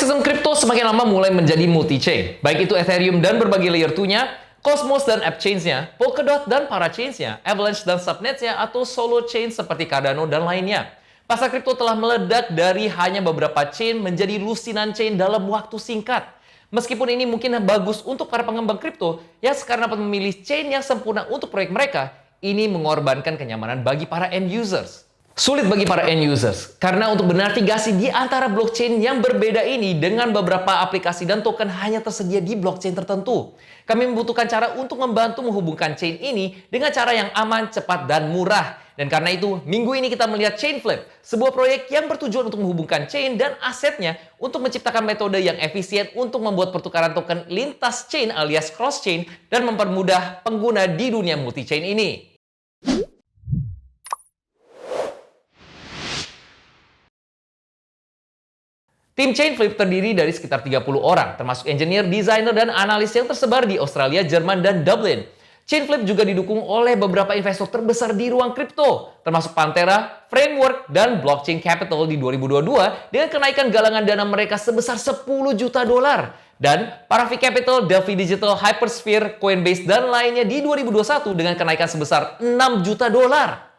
Ekosistem kripto semakin lama mulai menjadi multi-chain, baik itu Ethereum dan berbagai layer 2-nya, Cosmos dan AppChains-nya, Polkadot dan Parachains-nya, Avalanche dan Subnets-nya, atau solo chain seperti Cardano dan lainnya. Pasar kripto telah meledak dari hanya beberapa chain menjadi lusinan chain dalam waktu singkat. Meskipun ini mungkin bagus untuk para pengembang kripto yang sekarang dapat memilih chain yang sempurna untuk proyek mereka, ini mengorbankan kenyamanan bagi para end users. Sulit bagi para end users, karena untuk bernavigasi di antara blockchain yang berbeda ini dengan beberapa aplikasi dan token hanya tersedia di blockchain tertentu. Kami membutuhkan cara untuk membantu menghubungkan chain ini dengan cara yang aman, cepat, dan murah. Dan karena itu, minggu ini kita melihat Chainflip, sebuah proyek yang bertujuan untuk menghubungkan chain dan asetnya untuk menciptakan metode yang efisien untuk membuat pertukaran token lintas chain alias cross-chain dan mempermudah pengguna di dunia multi-chain ini. Tim Chainflip terdiri dari sekitar 30 orang, termasuk engineer, desainer, dan analis yang tersebar di Australia, Jerman, dan Dublin. Chainflip juga didukung oleh beberapa investor terbesar di ruang kripto, termasuk Pantera, Framework, dan Blockchain Capital di 2022 dengan kenaikan galangan dana mereka sebesar 10 juta dolar. Dan Paravi Capital, Delphi Digital, Hypersphere, Coinbase, dan lainnya di 2021 dengan kenaikan sebesar 6 juta dolar.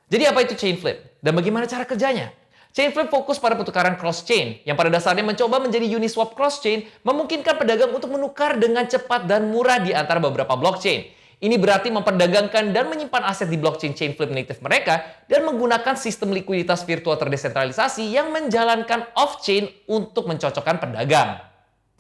Jadi apa itu Chainflip? Dan bagaimana cara kerjanya? Chainflip fokus pada pertukaran cross-chain, yang pada dasarnya mencoba menjadi Uniswap cross-chain, memungkinkan pedagang untuk menukar dengan cepat dan murah di antara beberapa blockchain. Ini berarti memperdagangkan dan menyimpan aset di blockchain Chainflip native mereka, dan menggunakan sistem likuiditas virtual terdesentralisasi yang menjalankan off-chain untuk mencocokkan pedagang.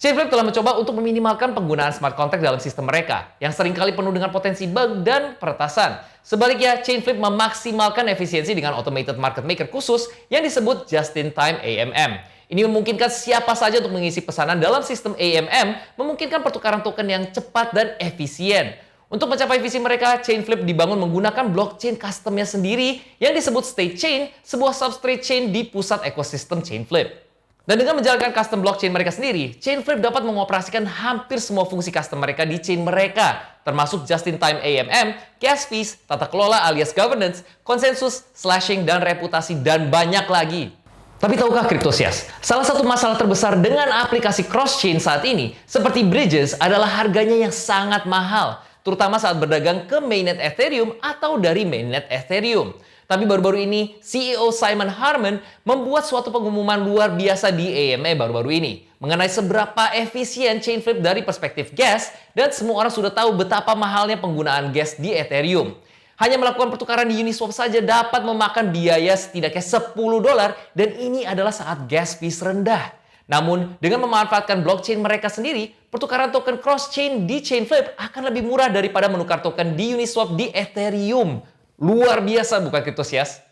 Chainflip telah mencoba untuk meminimalkan penggunaan smart contract dalam sistem mereka, yang seringkali penuh dengan potensi bug dan peretasan. Sebaliknya, Chainflip memaksimalkan efisiensi dengan automated market maker khusus yang disebut Just-in-Time AMM. Ini memungkinkan siapa saja untuk mengisi pesanan dalam sistem AMM, memungkinkan pertukaran token yang cepat dan efisien. Untuk mencapai visi mereka, Chainflip dibangun menggunakan blockchain customnya sendiri yang disebut State Chain, sebuah substrate chain di pusat ekosistem Chainflip. Dan dengan menjalankan custom blockchain mereka sendiri, Chainflip dapat mengoperasikan hampir semua fungsi custom mereka di chain mereka, termasuk just-in-time AMM, gas fees, tata kelola alias governance, konsensus, slashing, dan reputasi, dan banyak lagi. Tapi tahukah Cryptosias, salah satu masalah terbesar dengan aplikasi cross-chain saat ini, seperti Bridges, adalah harganya yang sangat mahal, terutama saat berdagang ke mainnet Ethereum atau dari mainnet Ethereum. Tapi baru-baru ini, CEO Simon Harmon membuat suatu pengumuman luar biasa di AMA baru-baru ini mengenai seberapa efisien Chainflip dari perspektif gas, dan semua orang sudah tahu betapa mahalnya penggunaan gas di Ethereum. Hanya melakukan pertukaran di Uniswap saja dapat memakan biaya setidaknya 10 dolar, dan ini adalah saat gas fees rendah. Namun, dengan memanfaatkan blockchain mereka sendiri, pertukaran token cross-chain di Chainflip akan lebih murah daripada menukar token di Uniswap di Ethereum. Luar biasa bukan Cryptosias?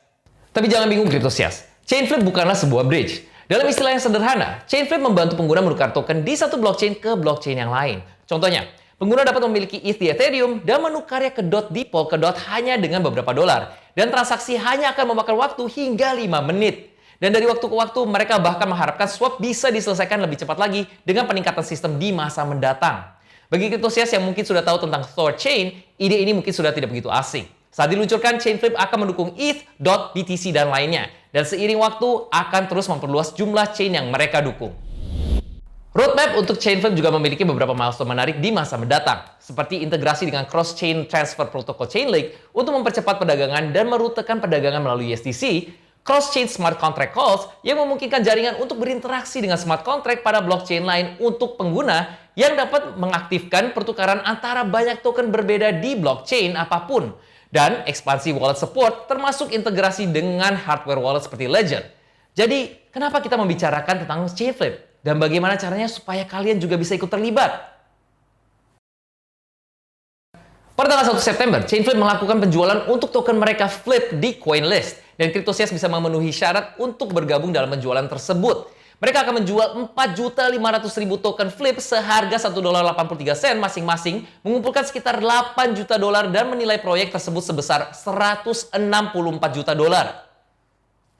Tapi jangan bingung Cryptosias, Chainflip bukanlah sebuah bridge. Dalam istilah yang sederhana, Chainflip membantu pengguna menukar token di satu blockchain ke blockchain yang lain. Contohnya, pengguna dapat memiliki ETH di Ethereum dan menukarnya ke DOT di Polkadot hanya dengan beberapa dolar. Dan transaksi hanya akan memakan waktu hingga 5 menit. Dan dari waktu ke waktu, mereka bahkan mengharapkan swap bisa diselesaikan lebih cepat lagi dengan peningkatan sistem di masa mendatang. Bagi Cryptosias yang mungkin sudah tahu tentang Thorchain, ide ini mungkin sudah tidak begitu asing. Saat diluncurkan, Chainflip akan mendukung ETH, DOT, BTC, dan lainnya. Dan seiring waktu, akan terus memperluas jumlah chain yang mereka dukung. Roadmap untuk Chainflip juga memiliki beberapa milestone menarik di masa mendatang, seperti integrasi dengan cross-chain transfer protocol Chainlink untuk mempercepat perdagangan dan merutekan perdagangan melalui USDC, cross-chain smart contract calls yang memungkinkan jaringan untuk berinteraksi dengan smart contract pada blockchain lain untuk pengguna yang dapat mengaktifkan pertukaran antara banyak token berbeda di blockchain apapun. Dan ekspansi wallet support termasuk integrasi dengan hardware wallet seperti Ledger. Jadi, kenapa kita membicarakan tentang Chainflip? Dan bagaimana caranya supaya kalian juga bisa ikut terlibat? Pada tanggal 1 September, Chainflip melakukan penjualan untuk token mereka Flip di CoinList. Dan Cryptosias bisa memenuhi syarat untuk bergabung dalam penjualan tersebut. Mereka akan menjual 4.500.000 token Flip seharga $1.83 masing-masing, mengumpulkan sekitar 8 juta dolar dan menilai proyek tersebut sebesar 164 juta dolar.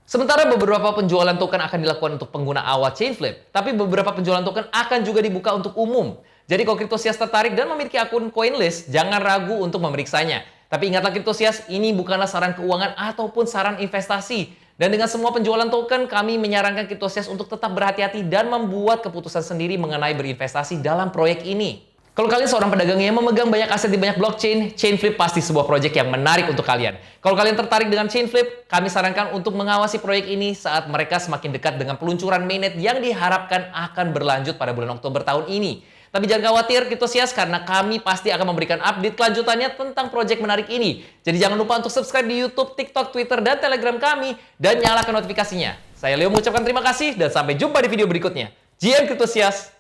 Sementara beberapa penjualan token akan dilakukan untuk pengguna awal Chainflip, tapi beberapa penjualan token akan juga dibuka untuk umum. Jadi kalau Cryptosias tertarik dan memiliki akun CoinList, jangan ragu untuk memeriksanya. Tapi ingatlah Cryptosias, ini bukanlah saran keuangan ataupun saran investasi. Dan dengan semua penjualan token, kami menyarankan Cryptosias untuk tetap berhati-hati dan membuat keputusan sendiri mengenai berinvestasi dalam proyek ini. Kalau kalian seorang pedagang yang memegang banyak aset di banyak blockchain, Chainflip pasti sebuah proyek yang menarik untuk kalian. Kalau kalian tertarik dengan Chainflip, kami sarankan untuk mengawasi proyek ini saat mereka semakin dekat dengan peluncuran mainnet yang diharapkan akan berlanjut pada bulan Oktober tahun ini. Tapi jangan khawatir, Cryptosias, karena kami pasti akan memberikan update kelanjutannya tentang proyek menarik ini. Jadi jangan lupa untuk subscribe di YouTube, TikTok, Twitter, dan Telegram kami, dan nyalakan notifikasinya. Saya Leo mengucapkan terima kasih, dan sampai jumpa di video berikutnya. GM Cryptosias!